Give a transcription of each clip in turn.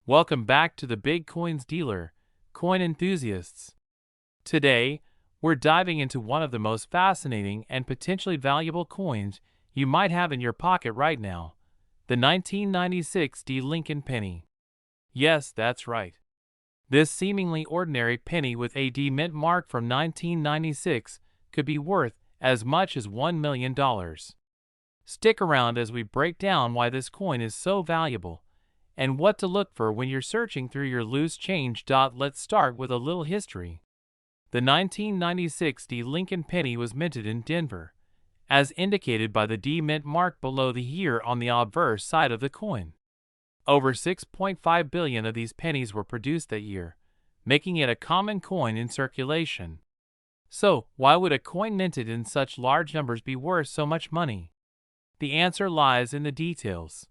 Welcome back to the Big Coins Dealer, coin enthusiasts. Today, we're diving into one of the most fascinating and potentially valuable coins you might have in your pocket right now, the 1996 D Lincoln penny. Yes, that's right. This seemingly ordinary penny with a D mint mark from 1996 could be worth as much as $1 million. Stick around as we break down why this coin is so valuable and what to look for when you're searching through your loose change. Let's start with a little history. The 1996 D Lincoln penny was minted in Denver, as indicated by the D mint mark below the year on the obverse side of the coin. Over 6.5 billion of these pennies were produced that year, making it a common coin in circulation. So, why would a coin minted in such large numbers be worth so much money? The answer lies in the details.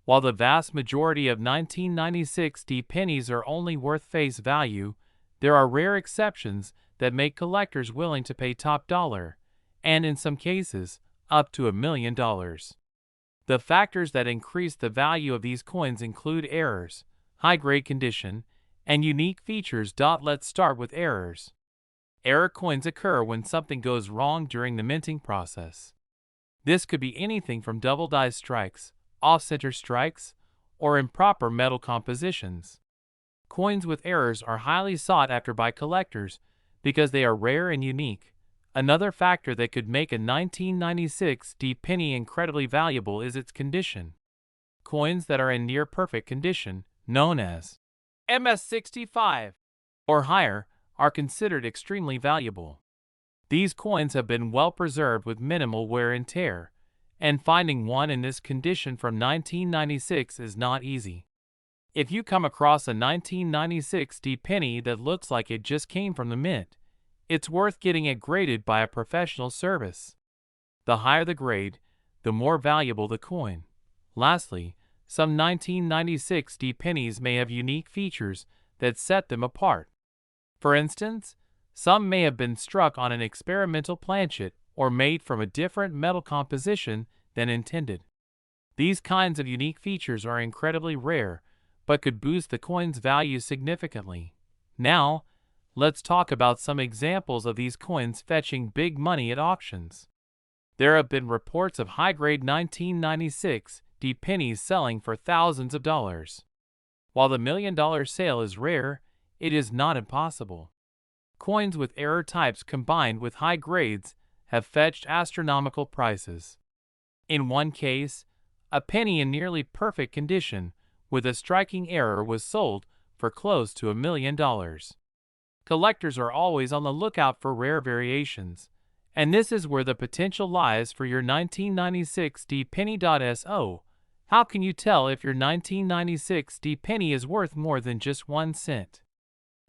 While the vast majority of 1996 D pennies are only worth face value, there are rare exceptions that make collectors willing to pay top dollar, and in some cases, up to $1 million. The factors that increase the value of these coins include errors, high-grade condition, and unique features. Let's start with errors. Error coins occur when something goes wrong during the minting process. This could be anything from double die strikes, off-center strikes, or improper metal compositions. Coins with errors are highly sought after by collectors because they are rare and unique. Another factor that could make a 1996 D penny incredibly valuable is its condition. Coins that are in near-perfect condition, known as MS65 or higher, are considered extremely valuable. These coins have been well preserved with minimal wear and tear, and finding one in this condition from 1996 is not easy. If you come across a 1996 D penny that looks like it just came from the mint, it's worth getting it graded by a professional service. The higher the grade, the more valuable the coin. Lastly, some 1996 D pennies may have unique features that set them apart. For instance, some may have been struck on an experimental planchet or made from a different metal composition than intended. These kinds of unique features are incredibly rare, but could boost the coin's value significantly. Now, let's talk about some examples of these coins fetching big money at auctions. There have been reports of high-grade 1996 D pennies selling for thousands of dollars. While the $1 million sale is rare, it is not impossible. Coins with error types combined with high grades have fetched astronomical prices. In one case, a penny in nearly perfect condition with a striking error was sold for close to $1 million. Collectors are always on the lookout for rare variations, and this is where the potential lies for your 1996 D penny. So, how can you tell if your 1996 D penny is worth more than just 1 cent?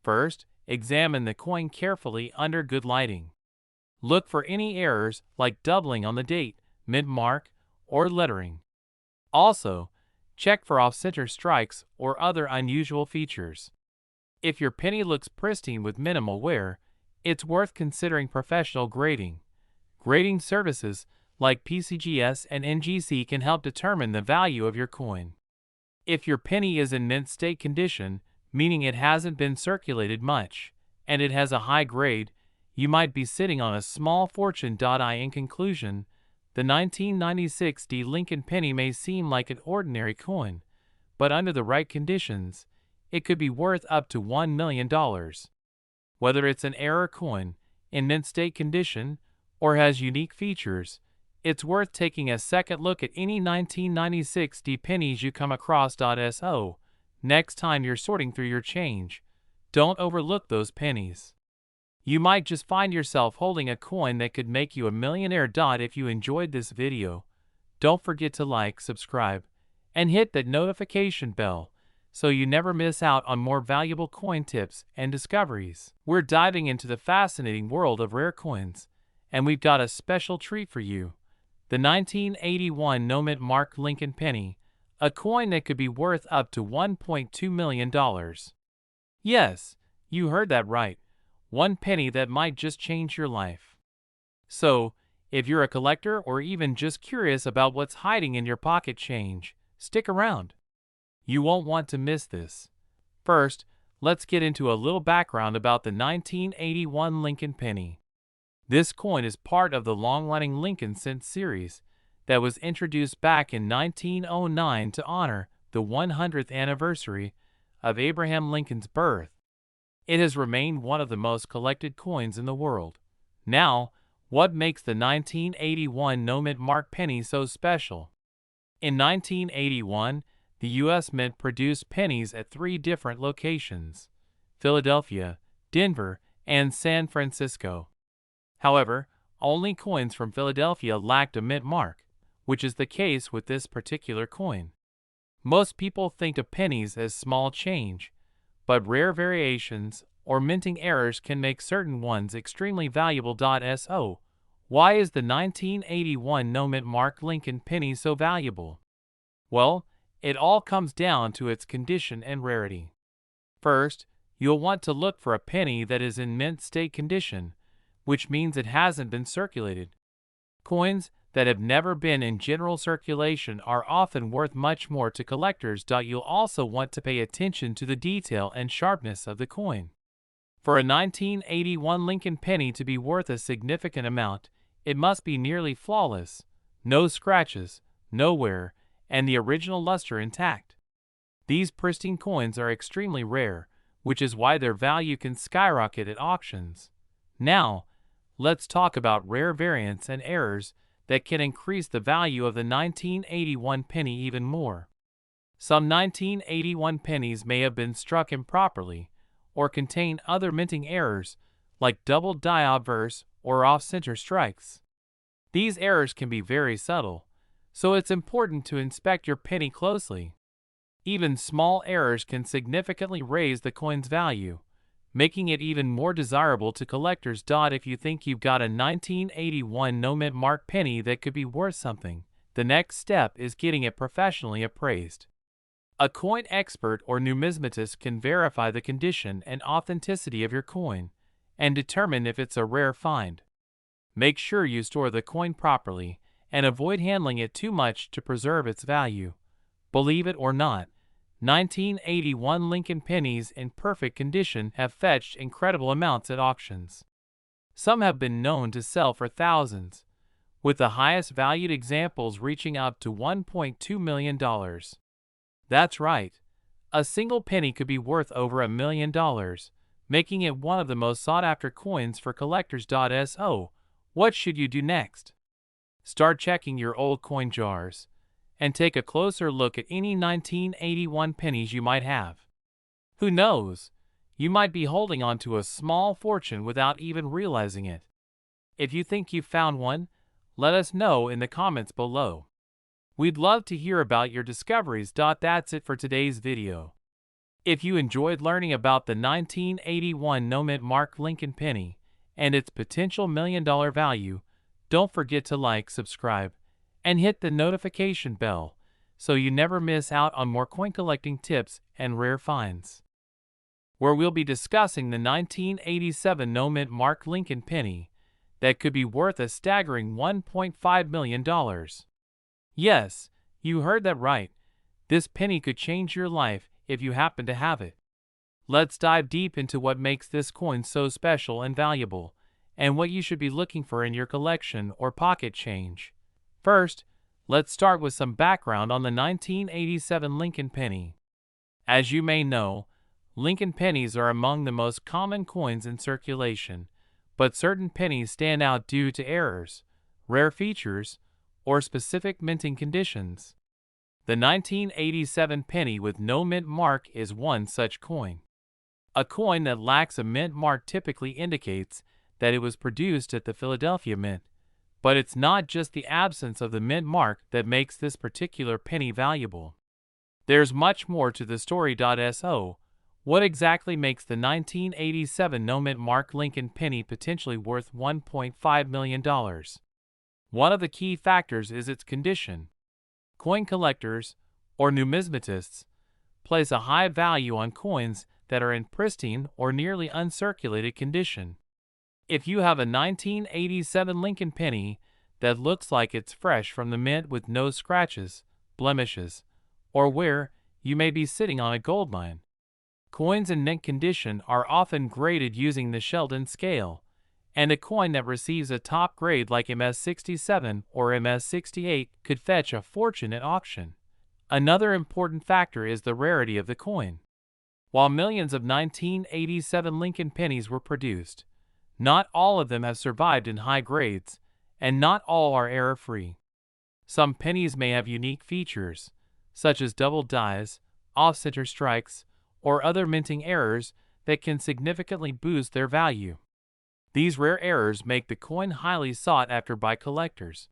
First, examine the coin carefully under good lighting. Look for any errors like doubling on the date, mint mark, or lettering. Also, check for off-center strikes or other unusual features. If your penny looks pristine with minimal wear, it's worth considering professional grading. Grading services like PCGS and NGC can help determine the value of your coin. If your penny is in mint state condition, meaning it hasn't been circulated much, and it has a high grade, you might be sitting on a small fortune. In conclusion, the 1996 D Lincoln penny may seem like an ordinary coin, but under the right conditions, it could be worth up to $1 million. Whether it's an error coin, in mint state condition, or has unique features, it's worth taking a second look at any 1996 D pennies you come across. So, next time you're sorting through your change, don't overlook those pennies. You might just find yourself holding a coin that could make you a millionaire. If you enjoyed this video, don't forget to like, subscribe, and hit that notification bell so you never miss out on more valuable coin tips and discoveries. We're diving into the fascinating world of rare coins, and we've got a special treat for you. The 1981 no mint mark Lincoln penny, a coin that could be worth up to $1.2 million. Yes, you heard that right. One penny that might just change your life. So, if you're a collector or even just curious about what's hiding in your pocket change, stick around. You won't want to miss this. First, let's get into a little background about the 1981 Lincoln penny. This coin is part of the long-running Lincoln cent series that was introduced back in 1909 to honor the 100th anniversary of Abraham Lincoln's birth. It has remained one of the most collected coins in the world. Now, what makes the 1981 no-mint mark penny so special? In 1981, the U.S. Mint produced pennies at 3 different locations: Philadelphia, Denver, and San Francisco. However, only coins from Philadelphia lacked a mint mark, which is the case with this particular coin. Most people think of pennies as small change, but rare variations or minting errors can make certain ones extremely valuable. So, why is the 1981 no-mint mark Lincoln penny so valuable? Well, it all comes down to its condition and rarity. First, you'll want to look for a penny that is in mint state condition, which means it hasn't been circulated. Coins that have never been in general circulation are often worth much more to collectors. You'll also want to pay attention to the detail and sharpness of the coin. For a 1981 Lincoln penny to be worth a significant amount, it must be nearly flawless, no scratches, no wear, and the original luster intact. These pristine coins are extremely rare, which is why their value can skyrocket at auctions. Now, let's talk about rare variants and errors that can increase the value of the 1981 penny even more. Some 1981 pennies may have been struck improperly or contain other minting errors like double die obverse or off-center strikes. These errors can be very subtle, so it's important to inspect your penny closely. Even small errors can significantly raise the coin's value, making it even more desirable to collectors. If you think you've got a 1981 no-mint mark penny that could be worth something, the next step is getting it professionally appraised. A coin expert or numismatist can verify the condition and authenticity of your coin and determine if it's a rare find. Make sure you store the coin properly and avoid handling it too much to preserve its value. Believe it or not, 1981 Lincoln pennies in perfect condition have fetched incredible amounts at auctions. Some have been known to sell for thousands, with the highest valued examples reaching up to $1.2 million. That's right, a single penny could be worth over $1 million, making it one of the most sought-after coins for collectors. So, what should you do next? Start checking your old coin jars and take a closer look at any 1981 pennies you might have. Who knows, you might be holding on to a small fortune without even realizing it. If you think you've found one, let us know in the comments below. We'd love to hear about your discoveries. That's it for today's video. If you enjoyed learning about the 1981 no-mint mark Lincoln penny and its potential $1 million value, don't forget to like, subscribe, and hit the notification bell so you never miss out on more coin collecting tips and rare finds, where we'll be discussing the 1987 no-mint mark Lincoln penny that could be worth a staggering $1.5 million. Yes, you heard that right. This penny could change your life if you happen to have it. Let's dive deep into what makes this coin so special and valuable, and what you should be looking for in your collection or pocket change. First, let's start with some background on the 1987 Lincoln penny. As you may know, Lincoln pennies are among the most common coins in circulation, but certain pennies stand out due to errors, rare features, or specific minting conditions. The 1987 penny with no mint mark is one such coin. A coin that lacks a mint mark typically indicates that it was produced at the Philadelphia Mint, but it's not just the absence of the mint mark that makes this particular penny valuable. There's much more to the story. So, what exactly makes the 1987 no mint mark Lincoln penny potentially worth $1.5 million? One of the key factors is its condition. Coin collectors, or numismatists, place a high value on coins that are in pristine or nearly uncirculated condition. If you have a 1987 Lincoln penny that looks like it's fresh from the mint with no scratches, blemishes, or wear, you may be sitting on a goldmine. Coins in mint condition are often graded using the Sheldon scale, and a coin that receives a top grade like MS-67 or MS-68 could fetch a fortune at auction. Another important factor is the rarity of the coin. While millions of 1987 Lincoln pennies were produced, not all of them have survived in high grades, and not all are error-free. Some pennies may have unique features, such as double dies, off-center strikes, or other minting errors that can significantly boost their value. These rare errors make the coin highly sought after by collectors.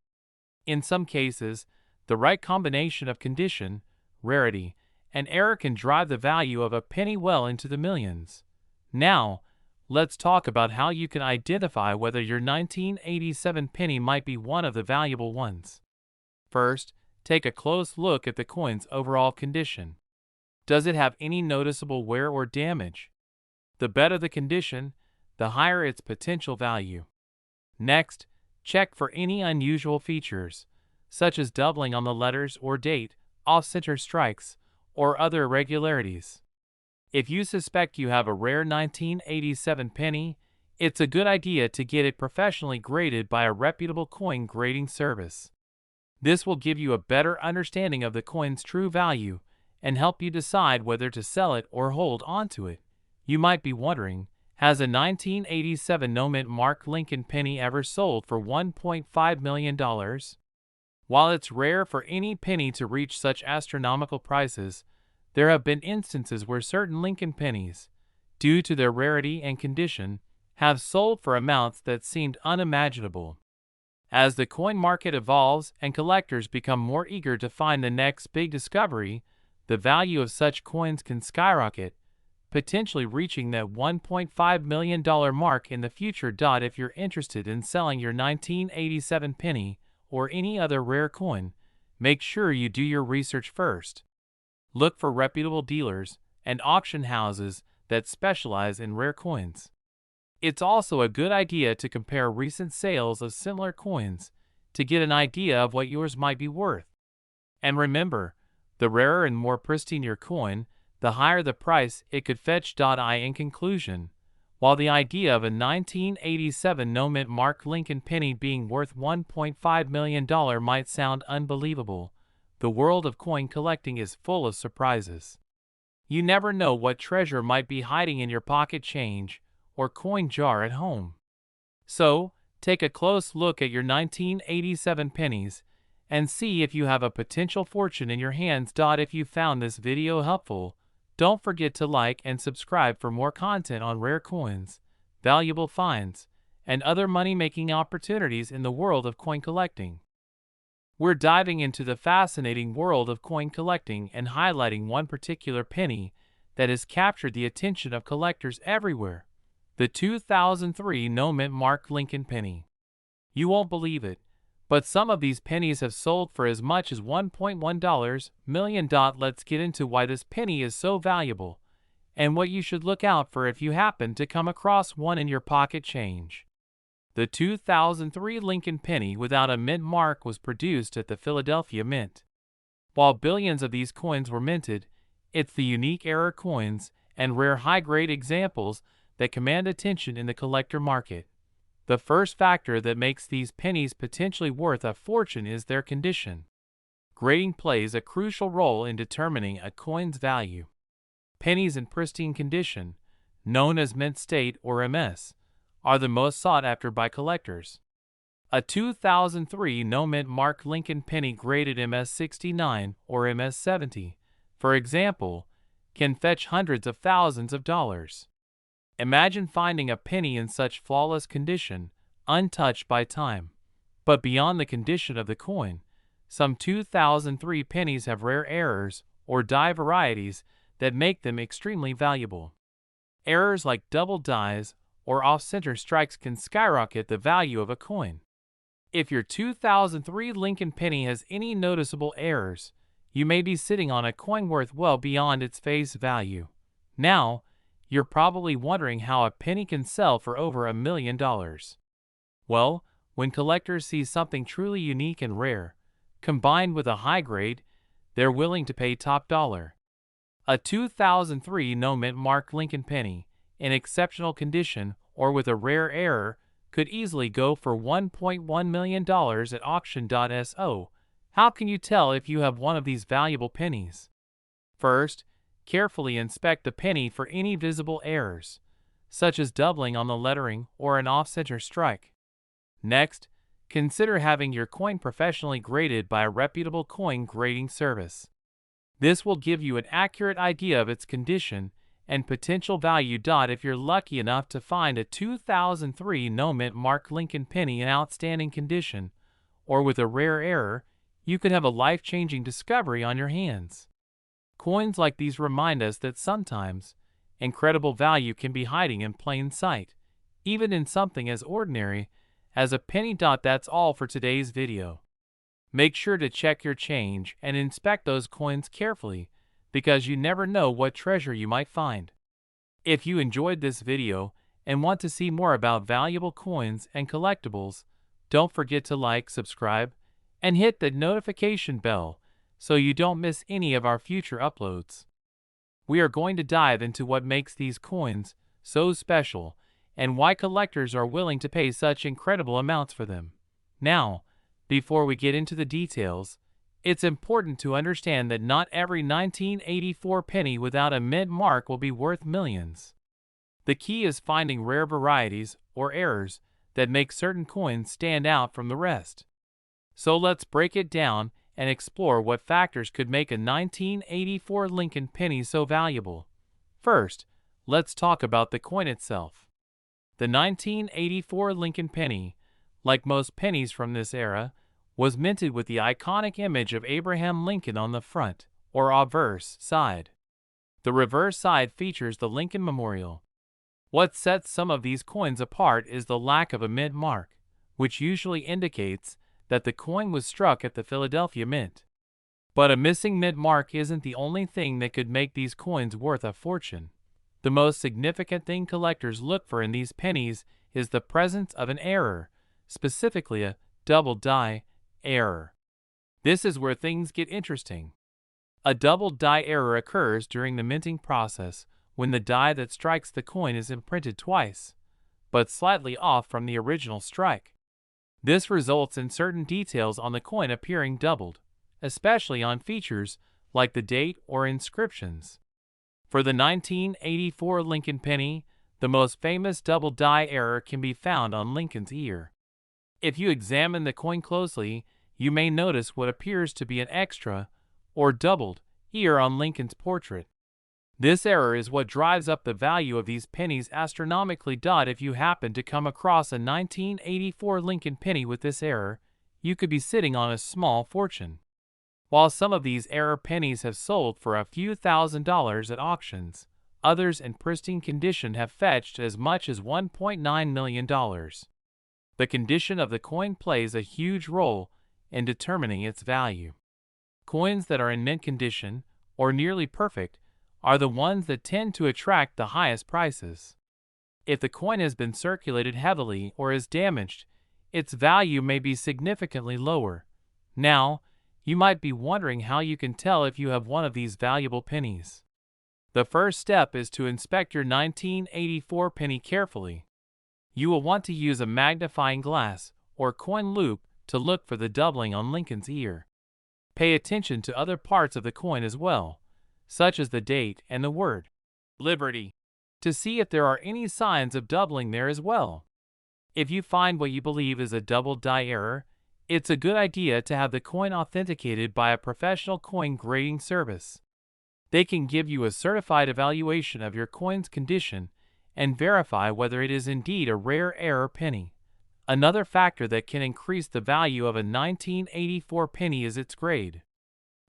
In some cases, the right combination of condition, rarity, and error can drive the value of a penny well into the millions. Now, let's talk about how you can identify whether your 1987 penny might be one of the valuable ones. First, take a close look at the coin's overall condition. Does it have any noticeable wear or damage? The better the condition, the higher its potential value. Next, check for any unusual features, such as doubling on the letters or date, off-center strikes, or other irregularities. If you suspect you have a rare 1987 penny, it's a good idea to get it professionally graded by a reputable coin grading service. This will give you a better understanding of the coin's true value and help you decide whether to sell it or hold onto it. You might be wondering, has a 1987 no-mint mark Lincoln penny ever sold for $1.5 million? While it's rare for any penny to reach such astronomical prices, there have been instances where certain Lincoln pennies, due to their rarity and condition, have sold for amounts that seemed unimaginable. As the coin market evolves and collectors become more eager to find the next big discovery, the value of such coins can skyrocket, potentially reaching that $1.5 million mark in the future. If you're interested in selling your 1987 penny or any other rare coin, make sure you do your research first. Look for reputable dealers and auction houses that specialize in rare coins. It's also a good idea to compare recent sales of similar coins to get an idea of what yours might be worth. And remember, the rarer and more pristine your coin, the higher the price it could fetch. In conclusion, while the idea of a 1987 no-mint mark Lincoln penny being worth $1.5 million might sound unbelievable, the world of coin collecting is full of surprises. You never know what treasure might be hiding in your pocket change or coin jar at home. So, take a close look at your 1987 pennies and see if you have a potential fortune in your hands. If you found this video helpful, don't forget to like and subscribe for more content on rare coins, valuable finds, and other money-making opportunities in the world of coin collecting. We're diving into the fascinating world of coin collecting and highlighting one particular penny that has captured the attention of collectors everywhere: the 2003 no-mint mark Lincoln penny. You won't believe it, but some of these pennies have sold for as much as $1.1 million. Let's get into why this penny is so valuable and what you should look out for if you happen to come across one in your pocket change. The 2003 Lincoln penny without a mint mark was produced at the Philadelphia Mint. While billions of these coins were minted, it's the unique error coins and rare high-grade examples that command attention in the collector market. The first factor that makes these pennies potentially worth a fortune is their condition. Grading plays a crucial role in determining a coin's value. Pennies in pristine condition, known as mint state or MS, are the most sought after by collectors. A 2003 no-mint mark Lincoln penny graded MS-69 or MS-70, for example, can fetch hundreds of thousands of dollars. Imagine finding a penny in such flawless condition, untouched by time. But beyond the condition of the coin, some 2003 pennies have rare errors or die varieties that make them extremely valuable. Errors like double dies or off-center strikes can skyrocket the value of a coin. If your 2003 Lincoln penny has any noticeable errors, you may be sitting on a coin worth well beyond its face value. Now, you're probably wondering how a penny can sell for over $1 million. Well, when collectors see something truly unique and rare, combined with a high grade, they're willing to pay top dollar. A 2003 no-mint mark Lincoln penny, in exceptional condition or with a rare error, could easily go for $1.1 million at auction.so. How can you tell if you have one of these valuable pennies? First, carefully inspect the penny for any visible errors, such as doubling on the lettering or an off-center strike. Next, consider having your coin professionally graded by a reputable coin grading service. This will give you an accurate idea of its condition and potential value. If you're lucky enough to find a 2003 no-mint mark Lincoln penny in outstanding condition or with a rare error, you could have a life-changing discovery on your hands. Coins like these remind us that sometimes incredible value can be hiding in plain sight, even in something as ordinary as a penny. That's all for today's video. Make sure to check your change and inspect those coins carefully, because you never know what treasure you might find. If you enjoyed this video and want to see more about valuable coins and collectibles, don't forget to like, subscribe, and hit the notification bell so you don't miss any of our future uploads. We are going to dive into what makes these coins so special and why collectors are willing to pay such incredible amounts for them. Now, before we get into the details, it's important to understand that not every 1984 penny without a mint mark will be worth millions. The key is finding rare varieties or errors that make certain coins stand out from the rest. So let's break it down and explore what factors could make a 1984 Lincoln penny so valuable. First, let's talk about the coin itself. The 1984 Lincoln penny, like most pennies from this era, was minted with the iconic image of Abraham Lincoln on the front, or obverse, side. The reverse side features the Lincoln Memorial. What sets some of these coins apart is the lack of a mint mark, which usually indicates that the coin was struck at the Philadelphia Mint. But a missing mint mark isn't the only thing that could make these coins worth a fortune. The most significant thing collectors look for in these pennies is the presence of an error, specifically a double die error. This is where things get interesting. A double die error occurs during the minting process when the die that strikes the coin is imprinted twice, but slightly off from the original strike. This results in certain details on the coin appearing doubled, especially on features like the date or inscriptions. For the 1984 Lincoln penny, the most famous double die error can be found on Lincoln's ear. If you examine the coin closely, you may notice what appears to be an extra, or doubled, ear on Lincoln's portrait. This error is what drives up the value of these pennies astronomically. If you happen to come across a 1984 Lincoln penny with this error, you could be sitting on a small fortune. While some of these error pennies have sold for a few $1,000s at auctions, others in pristine condition have fetched as much as $1.9 million. The condition of the coin plays a huge role in determining its value. Coins that are in mint condition, or nearly perfect, are the ones that tend to attract the highest prices. If the coin has been circulated heavily or is damaged, its value may be significantly lower. Now, you might be wondering how you can tell if you have one of these valuable pennies. The first step is to inspect your 1984 penny carefully. You will want to use a magnifying glass or coin loupe to look for the doubling on Lincoln's ear. Pay attention to other parts of the coin as well, such as the date and the word Liberty, to see if there are any signs of doubling there as well. If you find what you believe is a double die error, it's a good idea to have the coin authenticated by a professional coin grading service. They can give you a certified evaluation of your coin's condition and verify whether it is indeed a rare error penny. Another factor that can increase the value of a 1984 penny is its grade.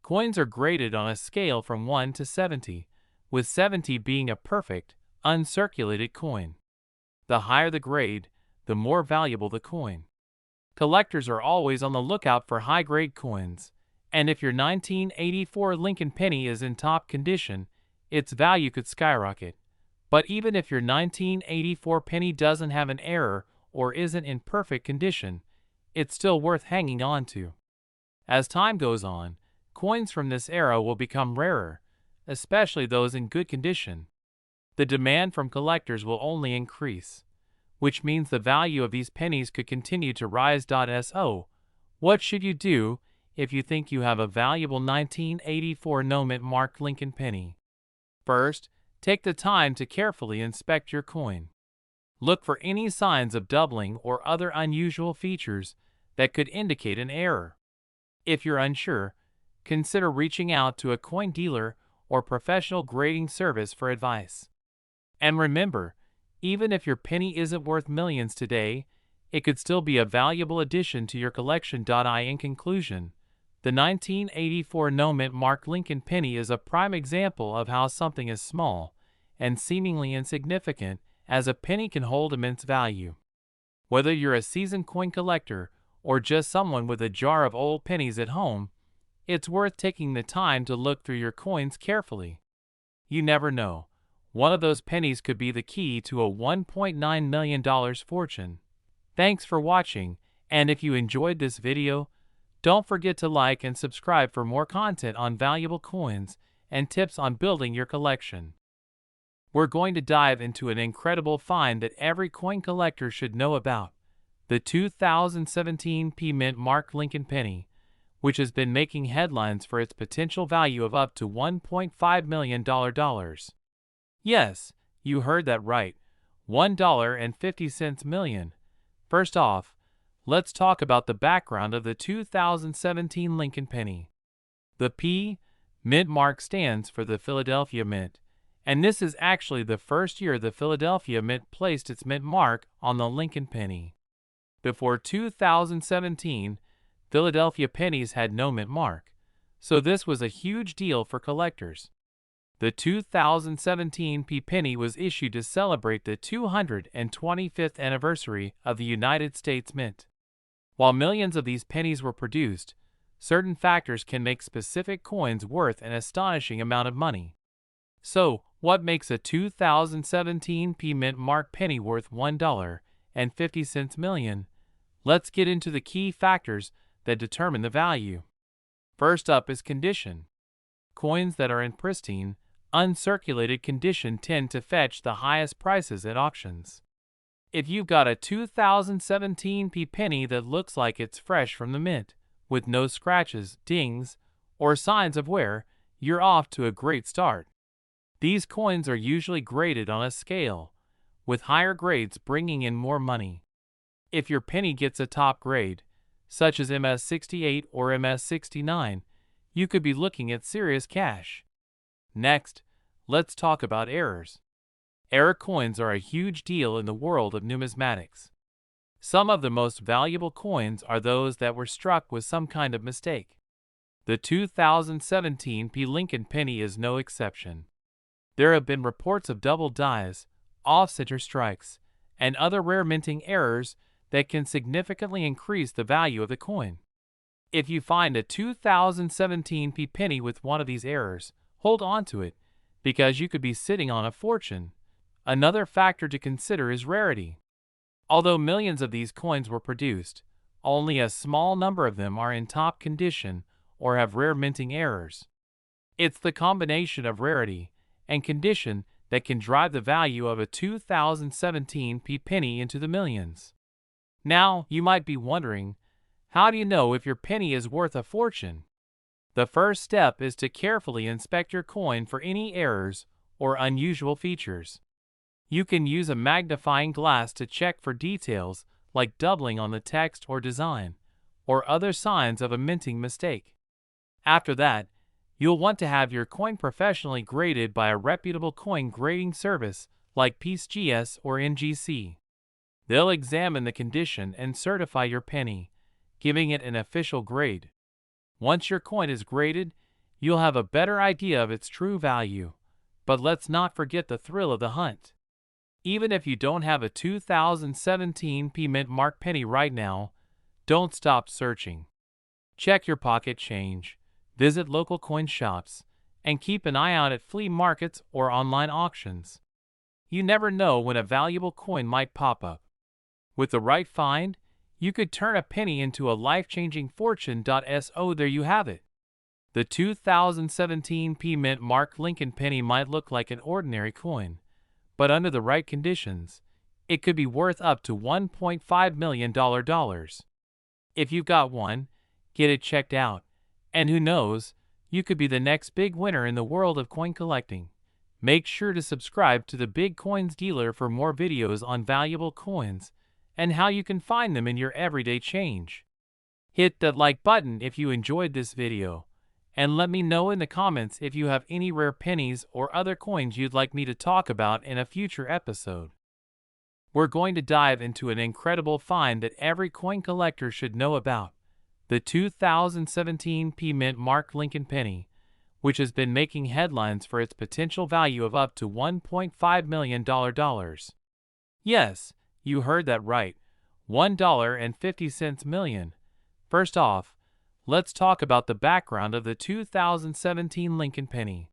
Coins are graded on a scale from 1 to 70, with 70 being a perfect, uncirculated coin. The higher the grade, the more valuable the coin. Collectors are always on the lookout for high-grade coins, and if your 1984 Lincoln penny is in top condition, its value could skyrocket. But even if your 1984 penny doesn't have an error or isn't in perfect condition, it's still worth hanging on to. As time goes on, coins from this era will become rarer, especially those in good condition. The demand from collectors will only increase, which means the value of these pennies could continue to rise. So, what should you do if you think you have a valuable 1984 no-mint marked Lincoln penny? First, take the time to carefully inspect your coin. Look for any signs of doubling or other unusual features that could indicate an error. If you're unsure, consider reaching out to a coin dealer or professional grading service for advice. And remember, even if your penny isn't worth millions today, it could still be a valuable addition to your collection. In conclusion, the 1984 no-mint marked Lincoln penny is a prime example of how something as small and seemingly insignificant as a penny can hold immense value. Whether you're a seasoned coin collector or just someone with a jar of old pennies at home, it's worth taking the time to look through your coins carefully. You never know, one of those pennies could be the key to a $1.9 million fortune. Thanks for watching, and if you enjoyed this video, don't forget to like and subscribe for more content on valuable coins and tips on building your collection. We're going to dive into an incredible find that every coin collector should know about, the 2017 Mint marked Lincoln penny, which has been making headlines for its potential value of up to $1.5 million. Yes, you heard that right, $1.50 million. First off, let's talk about the background of the 2017 Lincoln penny. The P Mint mark stands for the Philadelphia Mint, and this is actually the first year the Philadelphia Mint placed its mint mark on the Lincoln penny. Before 2017, Philadelphia pennies had no mint mark, so this was a huge deal for collectors. The 2017 penny was issued to celebrate the 225th anniversary of the United States Mint. While millions of these pennies were produced, certain factors can make specific coins worth an astonishing amount of money. So, what makes a 2017 Mint marked penny worth $1.50 million? Let's get into the key factors that determine the value. First up is condition. Coins that are in pristine, uncirculated condition tend to fetch the highest prices at auctions. If you've got a 2017 penny that looks like it's fresh from the mint, with no scratches, dings, or signs of wear, you're off to a great start. These coins are usually graded on a scale, with higher grades bringing in more money. If your penny gets a top grade, such as MS68 or MS69, you could be looking at serious cash. Next, let's talk about errors. Error coins are a huge deal in the world of numismatics. Some of the most valuable coins are those that were struck with some kind of mistake. The 2017 Lincoln penny is no exception. There have been reports of double dies, off-center strikes, and other rare minting errors that can significantly increase the value of the coin. If you find a 2017 penny with one of these errors, hold on to it, because you could be sitting on a fortune. Another factor to consider is rarity. Although millions of these coins were produced, only a small number of them are in top condition or have rare minting errors. It's the combination of rarity and condition that can drive the value of a 2017 penny into the millions. Now, you might be wondering, how do you know if your penny is worth a fortune? The first step is to carefully inspect your coin for any errors or unusual features. You can use a magnifying glass to check for details like doubling on the text or design, or other signs of a minting mistake. After that, you'll want to have your coin professionally graded by a reputable coin grading service like PCGS or NGC. They'll examine the condition and certify your penny, giving it an official grade. Once your coin is graded, you'll have a better idea of its true value. But let's not forget the thrill of the hunt. Even if you don't have a 2017 Mint marked penny right now, don't stop searching. Check your pocket change, visit local coin shops, and keep an eye out at flea markets or online auctions. You never know when a valuable coin might pop up. With the right find, you could turn a penny into a life-changing fortune. So there you have it. The 2017 P Mint Mark Lincoln penny might look like an ordinary coin, but under the right conditions, it could be worth up to $1.5 million. If you've got one, get it checked out, and who knows, you could be the next big winner in the world of coin collecting. Make sure to subscribe to the Big Coins Dealer for more videos on valuable coins and how you can find them in your everyday change. Hit that like button if you enjoyed this video, and let me know in the comments if you have any rare pennies or other coins you'd like me to talk about in a future episode. We're going to dive into an incredible find that every coin collector should know about, the 2017 P Mint Mark Lincoln penny, which has been making headlines for its potential value of up to $1.5 million. Yes, you heard that right, $1.50 million. First off, let's talk about the background of the 2017 Lincoln penny.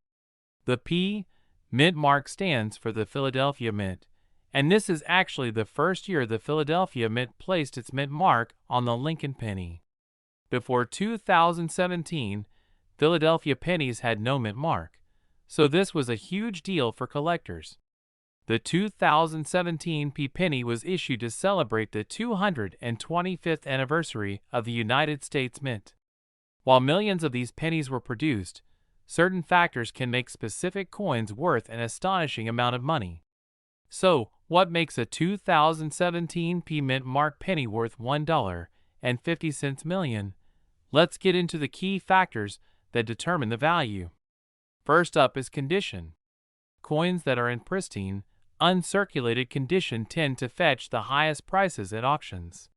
The P Mint mark stands for the Philadelphia Mint, and this is actually the first year the Philadelphia Mint placed its mint mark on the Lincoln penny. Before 2017, Philadelphia pennies had no mint mark, so this was a huge deal for collectors. The 2017 P penny was issued to celebrate the 225th anniversary of the United States Mint. While millions of these pennies were produced, certain factors can make specific coins worth an astonishing amount of money. So, what makes a 2017 P Mint mark penny worth $1.50 million? Let's get into the key factors that determine the value. First up is condition. Coins that are in pristine, uncirculated condition tend to fetch the highest prices at auctions.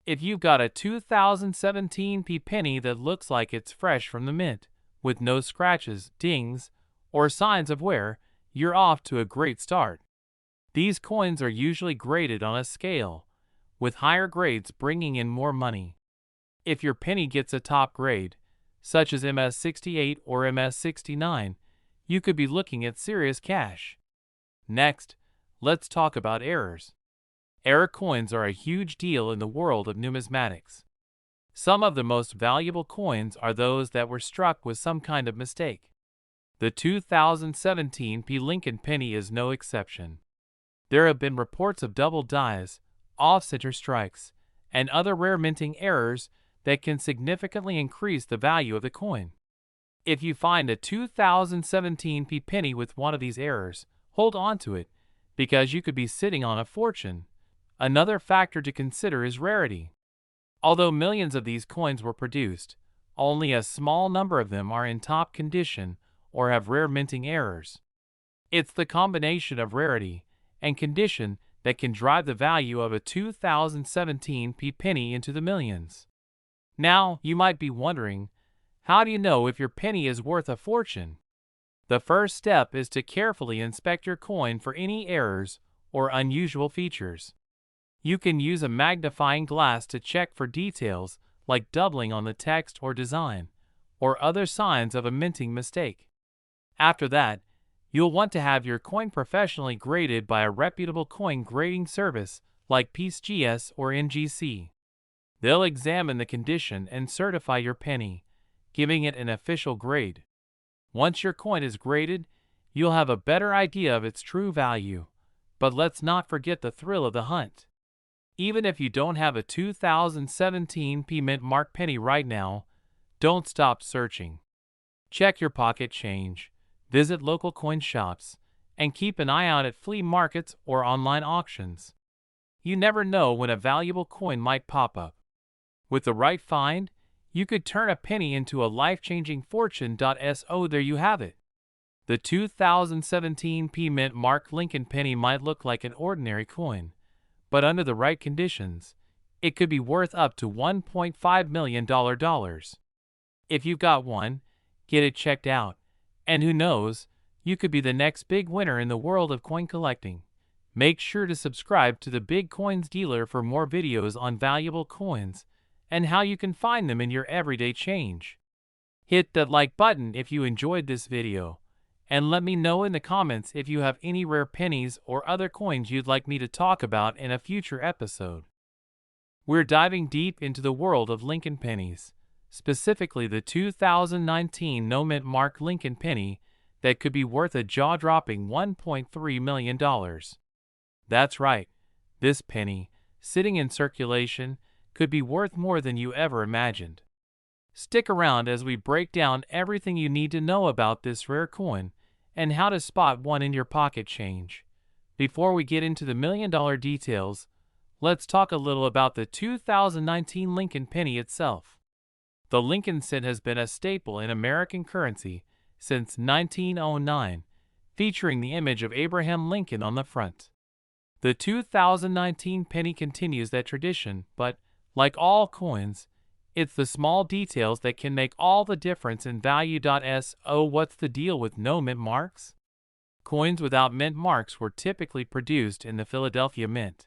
If you've got a 2017 P penny that looks like it's fresh from the mint, with no scratches, dings, or signs of wear, you're off to a great start. These coins are usually graded on a scale, with higher grades bringing in more money. If your penny gets a top grade, such as MS68 or MS69, you could be looking at serious cash. Next, let's talk about errors. Error coins are a huge deal in the world of numismatics. Some of the most valuable coins are those that were struck with some kind of mistake. The 2017 P Lincoln penny is no exception. There have been reports of double dies, off-center strikes, and other rare minting errors that can significantly increase the value of the coin. If you find a 2017 P penny with one of these errors, hold on to it, because you could be sitting on a fortune. Another factor to consider is rarity. Although millions of these coins were produced, only a small number of them are in top condition or have rare minting errors. It's the combination of rarity and condition that can drive the value of a 2017 P penny into the millions. Now, you might be wondering, how do you know if your penny is worth a fortune? The first step is to carefully inspect your coin for any errors or unusual features. You can use a magnifying glass to check for details like doubling on the text or design, or other signs of a minting mistake. After that, you'll want to have your coin professionally graded by a reputable coin grading service like PCGS or NGC. They'll examine the condition and certify your penny, giving it an official grade. Once your coin is graded, you'll have a better idea of its true value. But let's not forget the thrill of the hunt. Even if you don't have a 2017 P Mint mark penny right now, don't stop searching. Check your pocket change, visit local coin shops, and keep an eye out at flea markets or online auctions. You never know when a valuable coin might pop up. With the right find, you could turn a penny into a life-changing fortune. So there you have it. The 2017 P Mint Mark Lincoln penny might look like an ordinary coin, but under the right conditions, it could be worth up to $1.5 million. If you've got one, get it checked out, and who knows, you could be the next big winner in the world of coin collecting. Make sure to subscribe to the Big Coins Dealer for more videos on valuable coins and how you can find them in your everyday change. Hit that like button if you enjoyed this video, and let me know in the comments if you have any rare pennies or other coins you'd like me to talk about in a future episode. We're diving deep into the world of Lincoln pennies, specifically the 2019 no mint mark Lincoln penny that could be worth a jaw-dropping $1.3 million. That's right, this penny, sitting in circulation, could be worth more than you ever imagined. Stick around as we break down everything you need to know about this rare coin and how to spot one in your pocket change. Before we get into the million-dollar details, let's talk a little about the 2019 Lincoln penny itself. The Lincoln cent has been a staple in American currency since 1909, featuring the image of Abraham Lincoln on the front. The 2019 penny continues that tradition, but, like all coins, it's the small details that can make all the difference in value. So what's the deal with no mint marks? Coins without mint marks were typically produced in the Philadelphia Mint.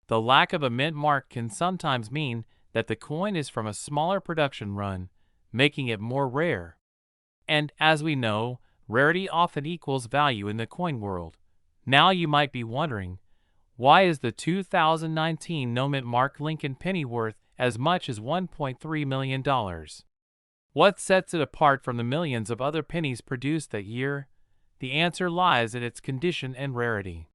The lack of a mint mark can sometimes mean that the coin is from a smaller production run, making it more rare. And as we know, rarity often equals value in the coin world. Now you might be wondering, why is the 2019 no mint mark Lincoln penny worth as much as $1.3 million? What sets it apart from the millions of other pennies produced that year? The answer lies in its condition and rarity.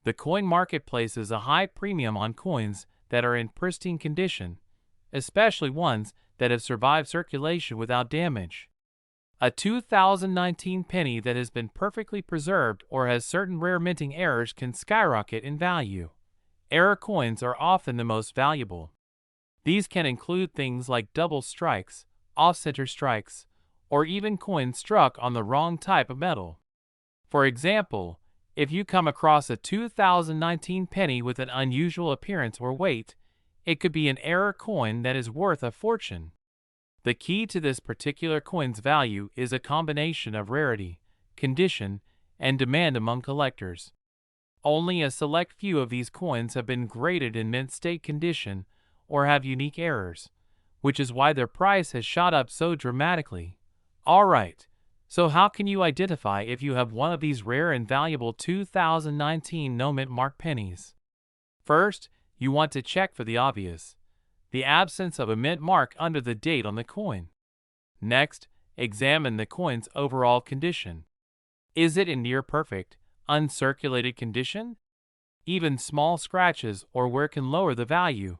The coin market places a high premium on coins that are in pristine condition, especially ones that have survived circulation without damage. A 2019 penny that has been perfectly preserved or has certain rare minting errors can skyrocket in value. Error coins are often the most valuable. These can include things like double strikes, off-center strikes, or even coins struck on the wrong type of metal. For example, if you come across a 2019 penny with an unusual appearance or weight, it could be an error coin that is worth a fortune. The key to this particular coin's value is a combination of rarity, condition, and demand among collectors. Only a select few of these coins have been graded in mint state condition or have unique errors, which is why their price has shot up so dramatically. Alright, so how can you identify if you have one of these rare and valuable 2019 no mint mark pennies? First, you want to check for the obvious: the absence of a mint mark under the date on the coin. Next, examine the coin's overall condition. Is it in near perfect, uncirculated condition? Even small scratches or wear can lower the value,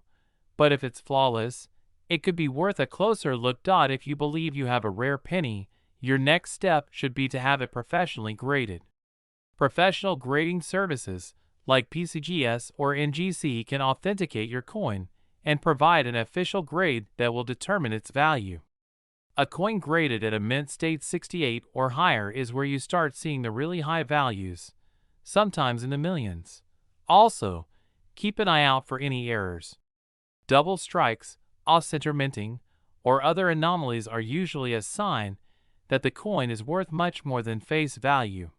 but if it's flawless, it could be worth a closer look. If you believe you have a rare penny, your next step should be to have it professionally graded. Professional grading services like PCGS or NGC can authenticate your coin and provide an official grade that will determine its value. A coin graded at a mint state 68 or higher is where you start seeing the really high values, sometimes in the millions. Also, keep an eye out for any errors. Double strikes, off-center minting, or other anomalies are usually a sign that the coin is worth much more than face value.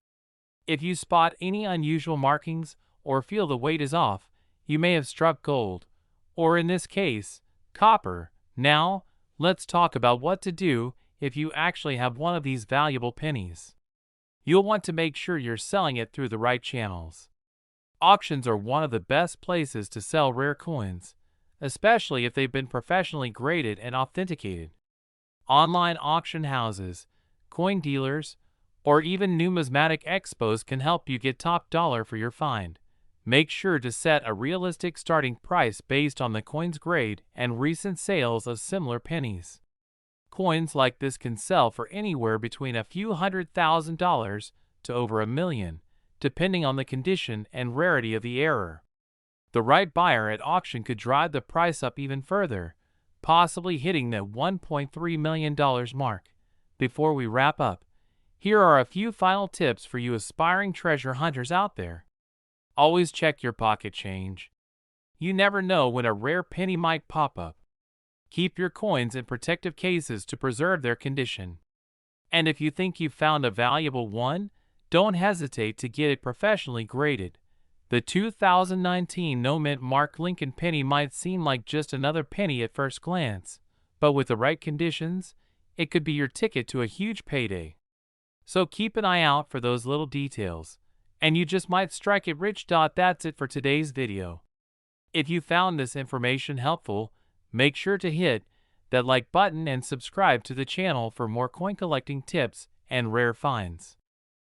If you spot any unusual markings or feel the weight is off, you may have struck gold, or in this case, copper. Now, let's talk about what to do if you actually have one of these valuable pennies. You'll want to make sure you're selling it through the right channels. Auctions are one of the best places to sell rare coins, especially if they've been professionally graded and authenticated. Online auction houses, coin dealers, or even numismatic expos can help you get top dollar for your find. Make sure to set a realistic starting price based on the coin's grade and recent sales of similar pennies. Coins like this can sell for anywhere between a few $100,000 to over $1 million, depending on the condition and rarity of the error. The right buyer at auction could drive the price up even further, possibly hitting the $1.3 million mark. Before we wrap up, here are a few final tips for you aspiring treasure hunters out there. Always check your pocket change. You never know when a rare penny might pop up. Keep your coins in protective cases to preserve their condition. And if you think you've found a valuable one, don't hesitate to get it professionally graded. The 2019 no mint mark Lincoln penny might seem like just another penny at first glance, but with the right conditions, it could be your ticket to a huge payday. So keep an eye out for those little details, and you just might strike it rich. That's it for today's video. If you found this information helpful, make sure to hit that like button and subscribe to the channel for more coin collecting tips and rare finds.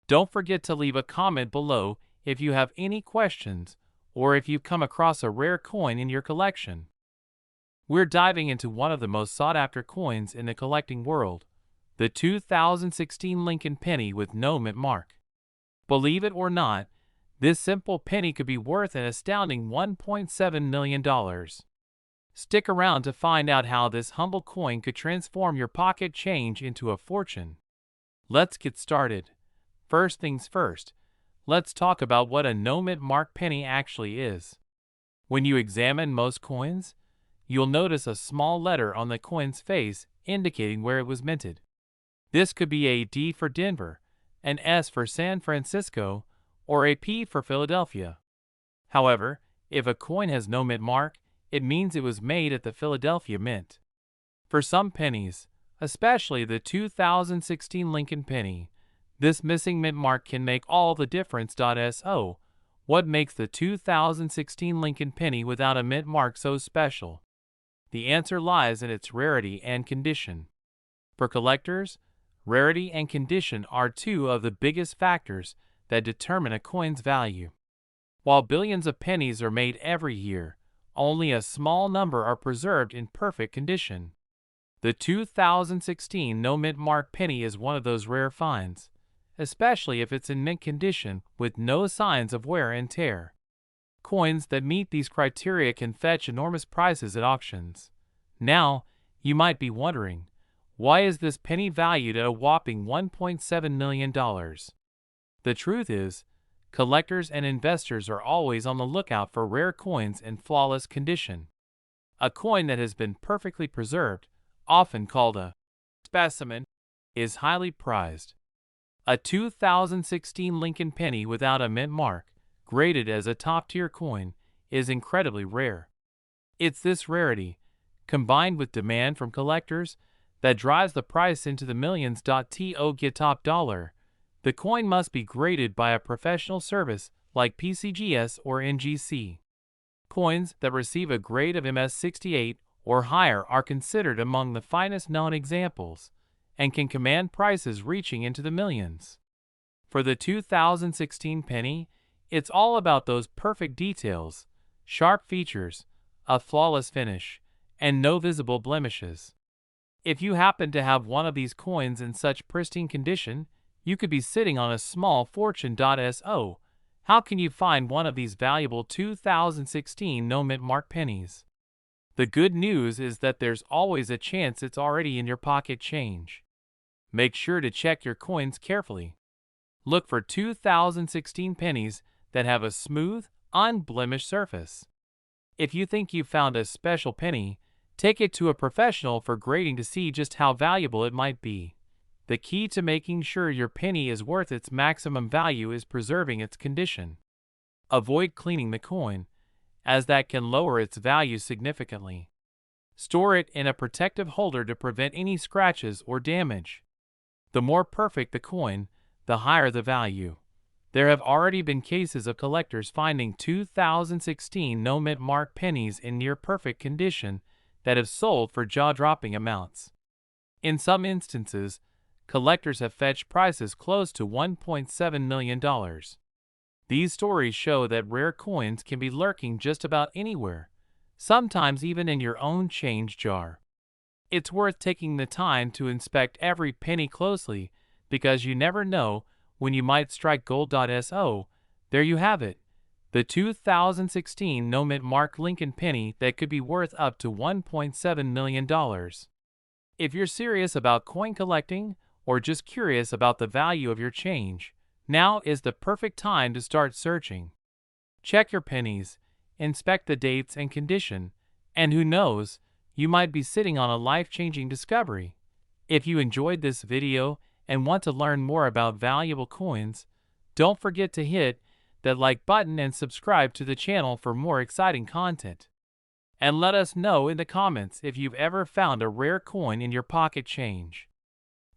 Don't forget to leave a comment below if you have any questions or if you've come across a rare coin in your collection. We're diving into one of the most sought-after coins in the collecting world, the 2016 Lincoln penny with no mint mark. Believe it or not, this simple penny could be worth an astounding $1.7 million. Stick around to find out how this humble coin could transform your pocket change into a fortune. Let's get started. First things first, let's talk about what a no mint mark penny actually is. When you examine most coins, you'll notice a small letter on the coin's face indicating where it was minted. This could be a D for Denver, an S for San Francisco, or a P for Philadelphia. However, if a coin has no mint mark, it means it was made at the Philadelphia Mint. For some pennies, especially the 2016 Lincoln penny, this missing mint mark can make all the difference. So, what makes the 2016 Lincoln penny without a mint mark so special? The answer lies in its rarity and condition. For collectors, rarity and condition are two of the biggest factors that determine a coin's value. While billions of pennies are made every year, only a small number are preserved in perfect condition. The 2016 no mint mark penny is one of those rare finds, especially if it's in mint condition with no signs of wear and tear. Coins that meet these criteria can fetch enormous prices at auctions. Now, you might be wondering, why is this penny valued at a whopping $1.7 million? The truth is, collectors and investors are always on the lookout for rare coins in flawless condition. A coin that has been perfectly preserved, often called a specimen, is highly prized. A 2016 Lincoln penny without a mint mark, graded as a top-tier coin, is incredibly rare. It's this rarity, combined with demand from collectors, that drives the price into the millions. To get top dollar, the coin must be graded by a professional service like PCGS or NGC. Coins that receive a grade of MS68 or higher are considered among the finest known examples and can command prices reaching into the millions. For the 2016 penny, it's all about those perfect details, sharp features, a flawless finish, and no visible blemishes. If you happen to have one of these coins in such pristine condition, you could be sitting on a small fortune. So, how can you find one of these valuable 2016 no mint mark pennies? The good news is that there's always a chance it's already in your pocket change. Make sure to check your coins carefully. Look for 2016 pennies that have a smooth, unblemished surface. If you think you found a special penny, take it to a professional for grading to see just how valuable it might be. The key to making sure your penny is worth its maximum value is preserving its condition. Avoid cleaning the coin, as that can lower its value significantly. Store it in a protective holder to prevent any scratches or damage. The more perfect the coin, the higher the value. There have already been cases of collectors finding 2016 no mint mark pennies in near perfect condition that have sold for jaw-dropping amounts. In some instances, collectors have fetched prices close to $1.7 million. These stories show that rare coins can be lurking just about anywhere, sometimes even in your own change jar. It's worth taking the time to inspect every penny closely because you never know when you might strike gold. So, there you have it, the 2016 no mint mark Lincoln penny that could be worth up to $1.7 million. If you're serious about coin collecting or just curious about the value of your change, now is the perfect time to start searching. Check your pennies, inspect the dates and condition, and who knows, you might be sitting on a life-changing discovery. If you enjoyed this video and want to learn more about valuable coins, don't forget to hit that like button and subscribe to the channel for more exciting content. And let us know in the comments if you've ever found a rare coin in your pocket change.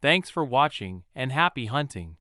Thanks for watching and happy hunting.